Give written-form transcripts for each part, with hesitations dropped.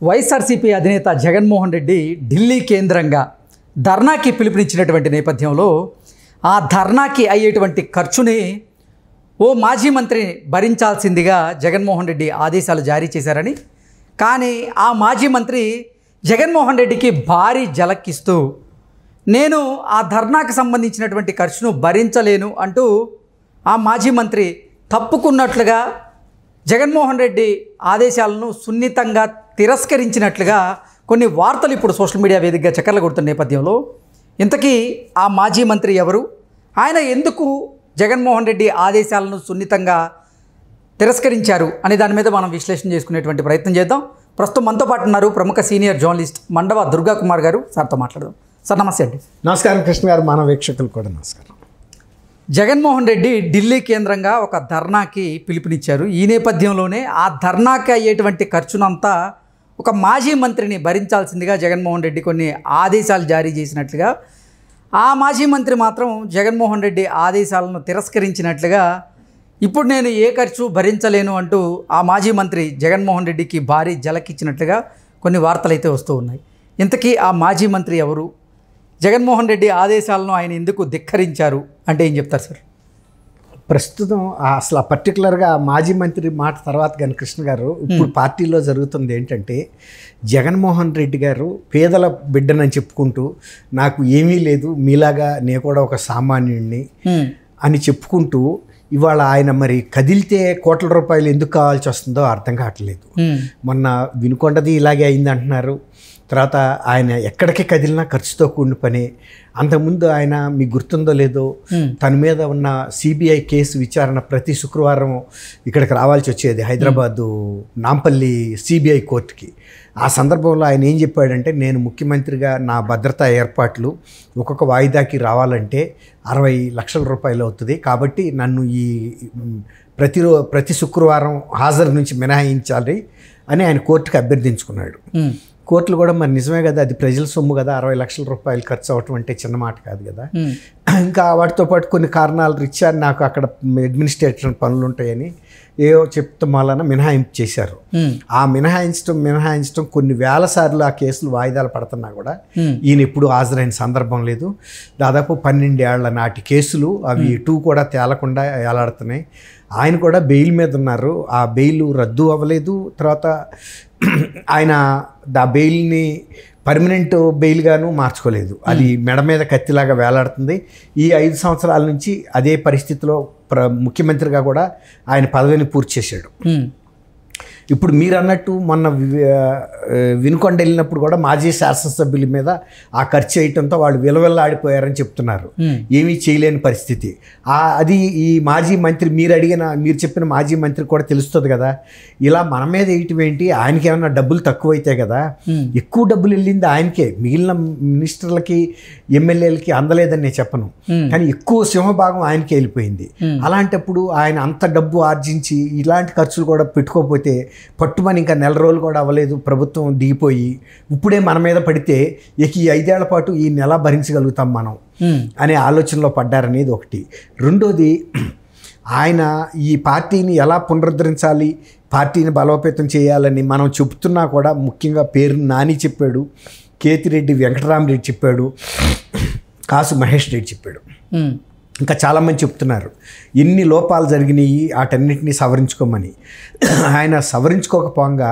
వైఎస్ఆర్సీపీ అధినేత జగన్మోహన్ రెడ్డి ఢిల్లీ కేంద్రంగా ధర్నాకి పిలుపునిచ్చినటువంటి నేపథ్యంలో ఆ ధర్నాకి అయ్యేటువంటి ఖర్చుని ఓ మాజీ మంత్రి భరించాల్సిందిగా జగన్మోహన్ రెడ్డి ఆదేశాలు జారీ చేశారని, కానీ ఆ మాజీ మంత్రి జగన్మోహన్ రెడ్డికి భారీ జలక్కిస్తూ నేను ఆ ధర్నాకు సంబంధించినటువంటి ఖర్చును భరించలేను అంటూ ఆ మాజీ మంత్రి తప్పుకున్నట్లుగా జగన్మోహన్ రెడ్డి ఆదేశాలను సున్నితంగా తిరస్కరించినట్లుగా కొన్ని వార్తలు ఇప్పుడు సోషల్ మీడియా వేదికగా చక్కర్లు కొడుతున్న నేపథ్యంలో ఇంతకీ ఆ మాజీ మంత్రి ఎవరు, ఆయన ఎందుకు జగన్మోహన్ రెడ్డి ఆదేశాలను సున్నితంగా తిరస్కరించారు అనే దాని మీద మనం విశ్లేషణ చేసుకునేటువంటి ప్రయత్నం చేద్దాం. ప్రస్తుతం మనతో పాటు ఉన్నారు ప్రముఖ సీనియర్ జర్నలిస్ట్ మండవ దుర్గా కుమార్ గారు. సార్తో మాట్లాడదాం. సార్ నమస్తే అండి. నమస్కారం కృష్ణ గారు, మన వీక్షకులు కూడా నమస్కారం. జగన్మోహన్ రెడ్డి ఢిల్లీ కేంద్రంగా ఒక ధర్నాకి పిలుపునిచ్చారు. ఈ నేపథ్యంలోనే ఆ ధర్నాకి అయ్యేటువంటి ఖర్చునంతా ఒక మాజీ మంత్రిని భరించాల్సిందిగా జగన్మోహన్ రెడ్డి కొన్ని ఆదేశాలు జారీ చేసినట్లుగా, ఆ మాజీ మంత్రి మాత్రం జగన్మోహన్ రెడ్డి ఆదేశాలను తిరస్కరించినట్లుగా, ఇప్పుడు నేను ఏ ఖర్చు భరించలేను అంటూ ఆ మాజీ మంత్రి జగన్మోహన్ రెడ్డికి భారీ జలకిచ్చినట్లుగా కొన్ని వార్తలు అయితే వస్తూ ఉన్నాయి. ఇంతకీ ఆ మాజీ మంత్రి ఎవరు, జగన్మోహన్ రెడ్డి ఆదేశాలను ఆయన ఎందుకు ధిక్కరించారు అంటే ఏం చెప్తారు సార్? ప్రస్తుతం అసలు పర్టికులర్గా మాజీ మంత్రి మాట తర్వాత కానీ కృష్ణ గారు, ఇప్పుడు పార్టీలో జరుగుతుంది ఏంటంటే, జగన్మోహన్ రెడ్డి గారు పేదల బిడ్డనని చెప్పుకుంటూ నాకు ఏమీ లేదు, మీలాగా నేను కూడా ఒక సామాన్యుడిని అని చెప్పుకుంటూ ఇవాళ ఆయన మరి కదిలితే కోట్ల రూపాయలు ఎందుకు కావాల్సి వస్తుందో అర్థం కావట్లేదు. మొన్న వినుకొండది ఇలాగే అయింది అంటున్నారు. తర్వాత ఆయన ఎక్కడికి కదిలినా ఖర్చుతో కూడిన పని. అంతకుముందు ఆయన మీకు గుర్తుందో లేదో, తన మీద ఉన్న సిబిఐ కేసు విచారణ ప్రతి శుక్రవారం ఇక్కడికి రావాల్సి వచ్చేది, హైదరాబాదు నాంపల్లి సిబిఐ కోర్టుకి. ఆ సందర్భంలో ఆయన ఏం చెప్పాడంటే, నేను ముఖ్యమంత్రిగా నా భద్రతా ఏర్పాట్లు ఒక్కొక్క వాయిదాకి రావాలంటే 60 లక్షల రూపాయలు అవుతుంది, కాబట్టి నన్ను ఈ ప్రతి శుక్రవారం హాజరు నుంచి మినహాయించాలి అని ఆయన కోర్టుకి అభ్యర్థించుకున్నాడు. కోర్టులు కూడా మరి నిజమే కదా, అది ప్రజల సొమ్ము కదా, 60 లక్షల రూపాయలు ఖర్చు అవటం అంటే చిన్న మాట కాదు కదా. ఇంకా వాటితో పాటు కొన్ని కారణాలు రీత్యా నాకు అక్కడ అడ్మినిస్ట్రేటివ్ పనులు ఉంటాయని ఏవో చెప్తాం వలన మినహాయింపు చేశారు. ఆ మినహాయించడం కొన్ని వేల సార్లు ఆ కేసులు వాయిదాలు పడుతున్నా కూడా ఈయన ఎప్పుడు హాజరైన సందర్భం లేదు. దాదాపు 12 ఏళ్ల నాటి కేసులు, అవి 2 కూడా తేలకుండా ఏలాడుతున్నాయి. ఆయన కూడా బెయిల్ మీద ఉన్నారు, ఆ బెయిల్ రద్దు అవ్వలేదు. తర్వాత ఆయన ఆ బెయిల్ని పర్మనెంట్ బెయిల్గాను మార్చుకోలేదు, అది మెడ మీద కత్తిలాగా వేలాడుతుంది. ఈ 5 సంవత్సరాల నుంచి అదే పరిస్థితిలో ముఖ్యమంత్రిగా కూడా ఆయన పదవిని పూర్తి చేశాడు. ఇప్పుడు మీరు అన్నట్టు మొన్న వినుకొండ వెళ్ళినప్పుడు కూడా మాజీ శాసనసభ్యుల మీద ఆ ఖర్చు వేయటంతో వాళ్ళు విలవిల్లాడిపోయారని చెప్తున్నారు. ఏమీ చేయలేని పరిస్థితి. అది ఈ మాజీ మంత్రి మీరు చెప్పిన మాజీ మంత్రి కూడా తెలుస్తుంది కదా, ఇలా మన మీద వేయటం ఏంటి, ఆయనకి ఏమన్నా డబ్బులు తక్కువైతే కదా, ఎక్కువ డబ్బులు వెళ్ళింది ఆయనకే, మిగిలిన మినిస్టర్లకి ఎమ్మెల్యేలకి అందలేదని నేను చెప్పను, కానీ ఎక్కువ సింహభాగం ఆయనకే వెళ్ళిపోయింది. అలాంటప్పుడు ఆయన అంత డబ్బు ఆర్జించి ఇలాంటి ఖర్చులు కూడా పెట్టుకోకపోతే పట్టుమని ఇంకా నెల రోజులు కూడా అవ్వలేదు ప్రభుత్వం దిగిపోయి, ఇప్పుడే మన మీద పడితే ఇక ఈ 5 ఏళ్ల పాటు ఈ నెల భరించగలుగుతాం మనం అనే ఆలోచనలో పడ్డారనేది ఒకటి. రెండోది, ఆయన ఈ పార్టీని ఎలా పునరుద్ధరించాలి, పార్టీని బలోపేతం చేయాలని మనం చెబుతున్నా కూడా, ముఖ్యంగా పేరు నాని చెప్పాడు, కేతిరెడ్డి వెంకటరామరెడ్డి చెప్పాడు, కాసు మహేష్ రెడ్డి చెప్పాడు, ఇంకా చాలామంది చెప్తున్నారు ఎన్ని లోపాలు జరిగినాయి వాటన్నిటినీ సవరించుకోమని. ఆయన సవరించుకోకపోగా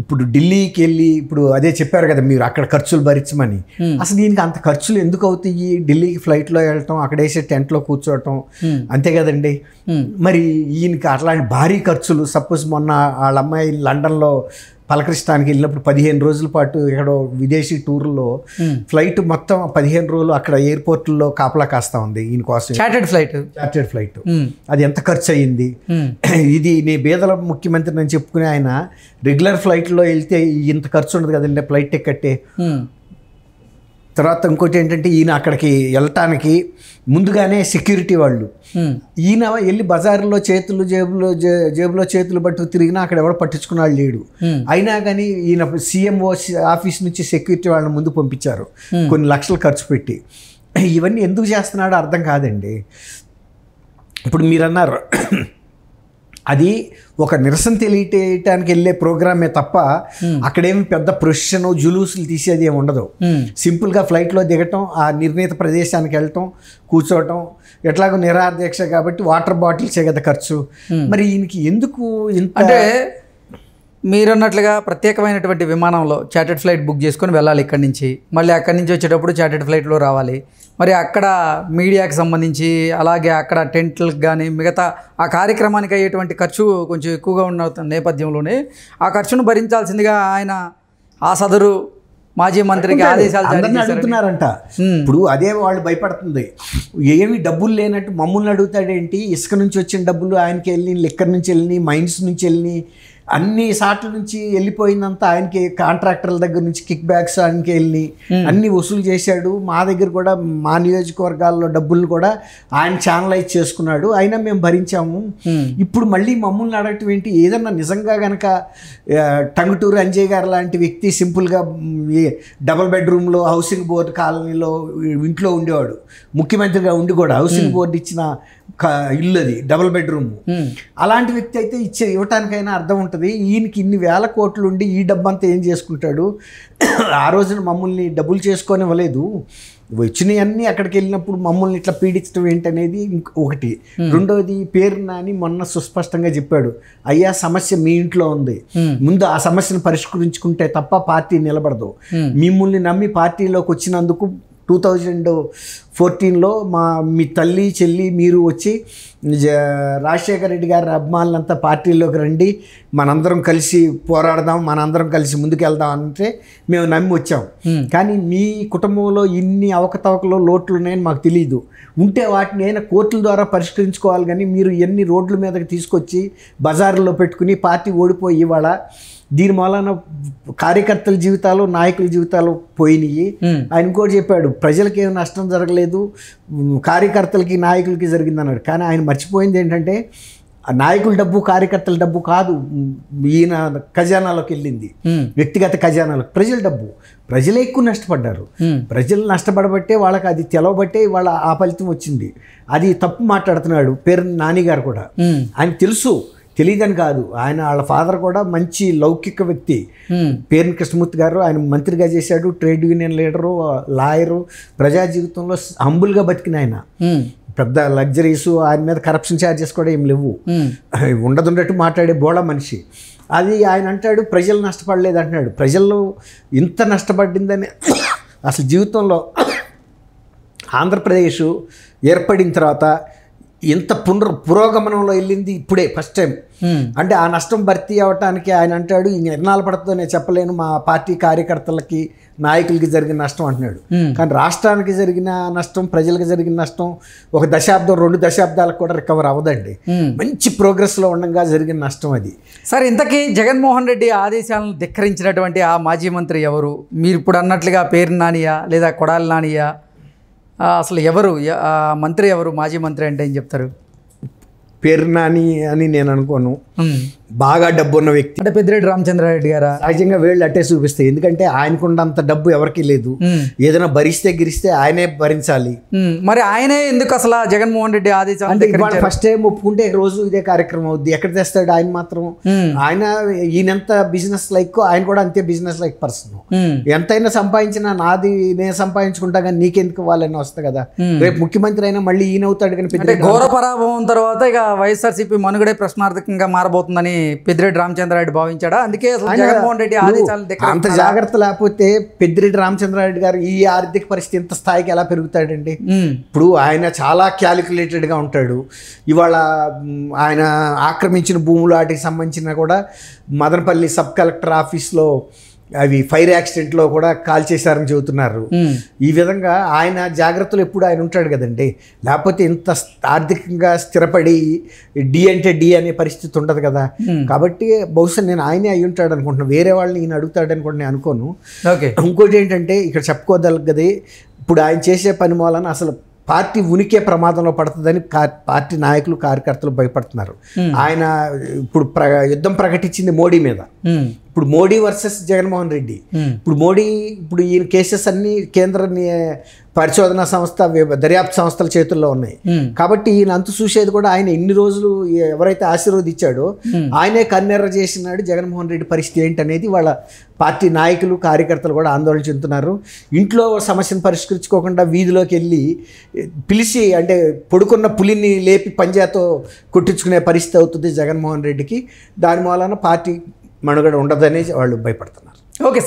ఇప్పుడు ఢిల్లీకి వెళ్ళి ఇప్పుడు అదే చెప్పారు కదా మీరు, అక్కడ ఖర్చులు భరించమని. అసలు దీనికి అంత ఖర్చులు ఎందుకు అవుతాయి? ఢిల్లీకి ఫ్లైట్లో వెళ్ళటం, అక్కడ వేసే టెంట్లో కూర్చోవటం, అంతే కదండి. మరి ఈయనకి అట్లాంటి భారీ ఖర్చులు, సపోజ్ మొన్న వాళ్ళ అమ్మాయి లండన్లో పలకరిస్తానికి వెళ్ళినప్పుడు 15 రోజుల పాటు ఇక్కడ విదేశీ టూర్లో ఫ్లైట్ మొత్తం 15 రోజులు అక్కడ ఎయిర్పోర్ట్లో కాపలా కాస్తా ఉంది ఈయన కోసం, చార్టెడ్ ఫ్లైట్. అది ఎంత ఖర్చు అయ్యింది? ఇది నీ బీదల ముఖ్యమంత్రి అని చెప్పుకునే ఆయన రెగ్యులర్ ఫ్లైట్లో వెళ్తే ఇంత ఖర్చు ఉండదు కదండి ఫ్లైట్ టికెట్టే. తర్వాత ఇంకోటి ఏంటంటే, ఈయన అక్కడికి వెళ్ళటానికి ముందుగానే సెక్యూరిటీ వాళ్ళు, ఈయన వెళ్ళి బజార్లో జేబులో చేతులు పట్టు తిరిగినా అక్కడ ఎవడో పట్టించుకున్న వాళ్ళు లేడు. అయినా కానీ ఈయన సీఎంఓ ఆఫీస్ నుంచి సెక్యూరిటీ వాళ్ళని ముందు పంపించారు కొన్ని లక్షలు ఖర్చు పెట్టి. ఇవన్నీ ఎందుకు చేస్తున్నాడో అర్థం కాదండి. ఇప్పుడు మీరు అన్నారు అది ఒక నిరసన తెలియటానికి వెళ్ళే ప్రోగ్రామే తప్ప అక్కడేమి పెద్ద ప్రొసెషన్ జులూసులు తీసేది ఏమి ఉండదు. సింపుల్గా ఫ్లైట్లో దిగటం, ఆ నిర్ణీత ప్రదేశానికి వెళ్ళటం, కూర్చోవటం, ఎట్లాగో నిరాహార దీక్ష కాబట్టి వాటర్ బాటిల్సే కదా ఖర్చు. మరి ఈయనకి ఎందుకు ఇంత అంటే మీరన్నట్లుగా ప్రత్యేకమైనటువంటి విమానంలో చార్టెడ్ ఫ్లైట్ బుక్ చేసుకొని వెళ్ళాలి ఇక్కడి నుంచి, మళ్ళీ అక్కడి నుంచి వచ్చేటప్పుడు చార్టెడ్ ఫ్లైట్లో రావాలి, మరి అక్కడ మీడియాకి సంబంధించి అలాగే అక్కడ టెంట్లకు కానీ మిగతా ఆ కార్యక్రమానికి అయ్యేటువంటి ఖర్చు కొంచెం ఎక్కువగా ఉన్న నేపథ్యంలోనే ఆ ఖర్చును భరించాల్సిందిగా ఆయన ఆ సదరు మాజీ మంత్రికి ఆదేశాలు అందరిని అడుగుతున్నారంట. ఇప్పుడు అదే వాళ్ళు భయపడుతుంది, ఏమి డబ్బులు లేనట్టు మమ్మల్ని అడుగుతాడేంటి, ఇసుక నుంచి వచ్చిన డబ్బులు ఆయనకి వెళ్ళి, లిక్కర్ నుంచి వెళ్ళి, మైన్స్ నుంచి వెళ్ళి, అన్ని సాట్ల నుంచి వెళ్ళిపోయిందంతా ఆయనకి, కాంట్రాక్టర్ల దగ్గర నుంచి కిక్ బ్యాక్స్ ఆయనకి వెళ్ళి అన్ని వసూలు చేశాడు. మా దగ్గర కూడా మా నియోజకవర్గాల్లో డబ్బులు కూడా ఆయన ఛానలైజ్ చేసుకున్నాడు, అయినా మేము భరించాము. ఇప్పుడు మళ్ళీ మమ్మల్ని అడగటం ఏంటి? ఏదన్నా నిజంగా కనుక టంగుటూరు అంజయ్ గారు లాంటి వ్యక్తి సింపుల్గా డబుల్ బెడ్రూమ్లో హౌసింగ్ బోర్డు కాలనీలో ఇంట్లో ఉండేవాడు, ముఖ్యమంత్రిగా ఉండి కూడా హౌసింగ్ బోర్డు ఇచ్చిన ఇల్లు అది డబుల్ బెడ్రూమ్, అలాంటి వ్యక్తి అయితే ఇవ్వటానికైనా అర్థం ఉంటుంది. ఈయనకి ఇన్ని వేల కోట్లు ఉండి ఈ డబ్బంతా ఏం చేసుకుంటాడు? ఆ రోజున మమ్మల్ని డబ్బులు చేసుకొని ఇవ్వలేదు, వచ్చినవన్నీ అక్కడికి వెళ్ళినప్పుడు మమ్మల్ని ఇట్లా పీడించడం ఏంటనేది ఒకటి. రెండోది, పేరు నాని మొన్న సుస్పష్టంగా చెప్పాడు, అయ్యా సమస్య మీ ఇంట్లో ఉంది, ముందు ఆ సమస్యను పరిష్కరించుకుంటే తప్ప పార్టీ నిలబడదు. మిమ్మల్ని నమ్మి పార్టీలోకి వచ్చినందుకు 2014లో మీ తల్లి చెల్లి మీరు వచ్చి రాజశేఖర రెడ్డి గారి అభిమానులంతా పార్టీలోకి రండి, మనందరం కలిసి పోరాడదాం, మనందరం కలిసి ముందుకెళ్దాం అంటే మేము నమ్మి వచ్చాం. కానీ మీ కుటుంబంలో ఇన్ని అవకతవకలు లోట్లు ఉన్నాయని మాకు తెలియదు. ఉంటే వాటిని అయినా కోర్టుల ద్వారా పరిష్కరించుకోవాలి. కానీ మీరు ఎన్ని రోడ్ల మీదకి తీసుకొచ్చి బజారులో పెట్టుకుని పార్టీ ఓడిపోయి ఇవాళ దీని మూలన కార్యకర్తల జీవితాలు, నాయకుల జీవితాలు పోయినాయి. ఆయన కూడా చెప్పాడు, ప్రజలకి ఏం నష్టం జరగలేదు, కార్యకర్తలకి నాయకులకి జరిగిందన్నాడు. కానీ ఆయన మర్చిపోయింది ఏంటంటే, నాయకుల డబ్బు కార్యకర్తల డబ్బు కాదు ఈయన ఖజానాలోకి వెళ్ళింది, వ్యక్తిగత ఖజానాలకు. ప్రజల డబ్బు, ప్రజలే ఎక్కువ నష్టపడ్డారు. ప్రజలు నష్టపడబట్టే వాళ్ళకి అది తెలవబట్టే వాళ్ళ ఆ ఫలితం వచ్చింది. అది తప్పు మాట్లాడుతున్నాడు పేరు నాని గారు కూడా. ఆయన తెలుసు, తెలియదని కాదు, ఆయన వాళ్ళ ఫాదర్ కూడా మంచి లౌకిక వ్యక్తి. పేర్ని కృష్ణమూర్తి గారు ఆయన మంత్రిగా చేశాడు, ట్రేడ్ యూనియన్ లీడరు, లాయరు, ప్రజా జీవితంలో హంబుల్గా బతికిన ఆయన. పెద్ద లగ్జరీస్, ఆయన మీద కరప్షన్ ఛార్జెస్ కూడా ఏం లేవు, ఉండదున్నట్టు మాట్లాడే బోళ మనిషి. అది ఆయన అంటాడు ప్రజలు నష్టపడలేదు అంటున్నాడు. ప్రజలు ఇంత నష్టపడిందని అసలు జీవితంలో ఆంధ్రప్రదేశ్ ఏర్పడిన తర్వాత ఇంత పురోగమనంలో వెళ్ళింది ఇప్పుడే ఫస్ట్ టైం. అంటే ఆ నష్టం భర్తీ అవ్వటానికి ఆయన అంటాడు, ఇంక ఎన్నాళ్ళు పడుతుందో నేను చెప్పలేను, మా పార్టీ కార్యకర్తలకి నాయకులకి జరిగిన నష్టం అంటున్నాడు. కానీ రాష్ట్రానికి జరిగిన నష్టం, ప్రజలకు జరిగిన నష్టం 1 దశాబ్దం 2 దశాబ్దాలకు కూడా రికవర్ అవ్వదండి. మంచి ప్రోగ్రెస్లో ఉండగా జరిగిన నష్టం అది. సార్, ఇంతకీ జగన్మోహన్ రెడ్డి ఆదేశాలను ధిక్కరించినటువంటి ఆ మాజీ మంత్రి ఎవరు? మీరు ఇప్పుడు అన్నట్లుగా పేరు నానియా లేదా కొడాలి నానియా? అసలు ఎవరు మంత్రి, ఎవరు మాజీ మంత్రి అంటే ఏం చెప్తారు? పేరు నాని అని నేను అనుకోను, బాగా డబ్బు ఉన్న వ్యక్తి. అంటే పెద్దిరెడ్డి రామచంద్రారెడ్డి గారా? సహజంగా వేళ్ళు అట్టే చూపిస్తాయి, ఎందుకంటే ఆయనకున్నంత డబ్బు ఎవరికి లేదు. ఏదైనా భరిస్తే గిరిస్తే ఆయనే భరించాలి. మరి ఆయనే ఎందుకు అసలు జగన్మోహన్ రెడ్డి ఆదేశాలు అంటే ఫస్ట్ టైం ఒప్పుకుంటే రోజు ఇదే కార్యక్రమం అవుద్ది. ఎక్కడ తెస్తాడు ఆయన మాత్రం? ఆయన ఈయనంత బిజినెస్ లైక్, ఆయన కూడా అంతే బిజినెస్ లైక్ పర్సన్. ఎంతైనా సంపాదించినా నాది నేను సంపాదించుకుంటా కానీ నీకెందుకు వాళ్ళని వస్తుంది కదా. రేపు ముఖ్యమంత్రి అయినా మళ్ళీ ఈయన అవుతాడు. కానీ ఘోర పరాభవం తర్వాత ఇక వైఎస్ఆర్సీపీ మనుగడే ప్రశ్నార్థకంగా మారబోతుందని పెద్దిరెడ్డి రామచంద్రారెడ్డి భావించాడా? అందుకే జగన్మోహన్ రెడ్డి ఆదేశాలు అంత జాగ్రత్త లేకపోతే పెద్దిరెడ్డి రామచంద్రారెడ్డి గారు ఈ ఆర్థిక పరిస్థితి ఇంత స్థాయికి ఎలా పెరుగుతాడండి? ఇప్పుడు ఆయన చాలా క్యాలిక్యులేటెడ్గా ఉంటాడు. ఇవాళ ఆయన ఆక్రమించిన భూములు వాటికి సంబంధించిన కూడా మదనపల్లి సబ్ కలెక్టర్ ఆఫీస్లో అవి ఫైర్ యాక్సిడెంట్లో కూడా కాల్ చేశారని చెబుతున్నారు. ఈ విధంగా ఆయన జాగ్రత్తలు ఎప్పుడు ఆయన ఉంటాడు కదండి. లేకపోతే ఇంత ఆర్థికంగా స్థిరపడి డి అంటే డి అనే పరిస్థితి ఉండదు కదా. కాబట్టి బహుశా నేను ఆయనే అయి ఉంటాడు అనుకుంటున్నాను, వేరే వాళ్ళని ఈయన అడుగుతాడని కూడా నేను అనుకోను. ఇంకోటి ఏంటంటే ఇక్కడ చెప్పుకోదగ్గది, ఇప్పుడు ఆయన చేసే పని మూలన అసలు పార్టీ ఉనికే ప్రమాదంలో పడుతుందని పార్టీ నాయకులు కార్యకర్తలు భయపడుతున్నారు. ఆయన ఇప్పుడు యుద్ధం ప్రకటించింది మోడీ మీద. ఇప్పుడు మోడీ వర్సెస్ జగన్మోహన్ రెడ్డి. ఇప్పుడు మోడీ ఇప్పుడు ఈ కేసెస్ అన్ని కేంద్ర పరిశోధన సంస్థ దర్యాప్తు సంస్థల చేతుల్లో ఉన్నాయి. కాబట్టి ఈయన అంతు చూసేది కూడా ఆయన ఇన్ని రోజులు ఎవరైతే ఆశీర్వదించాడో ఆయనే కన్నెర్ర చేసినాడు. జగన్మోహన్ రెడ్డి పరిస్థితి ఏంటనేది వాళ్ళ పార్టీ నాయకులు కార్యకర్తలు కూడా ఆందోళన చెందుతున్నారు. ఇంట్లో సమస్యను పరిష్కరించుకోకుండా వీధిలోకి వెళ్ళి పిలిచి అంటే పడుకున్న పులిని లేపి పంజాతో కొట్టించుకునే పరిస్థితి అవుతుంది జగన్మోహన్ రెడ్డికి. దాని మూలన పార్టీ మనుగడ ఉండదని వాళ్ళు భయపడుతున్నారు. ఓకే.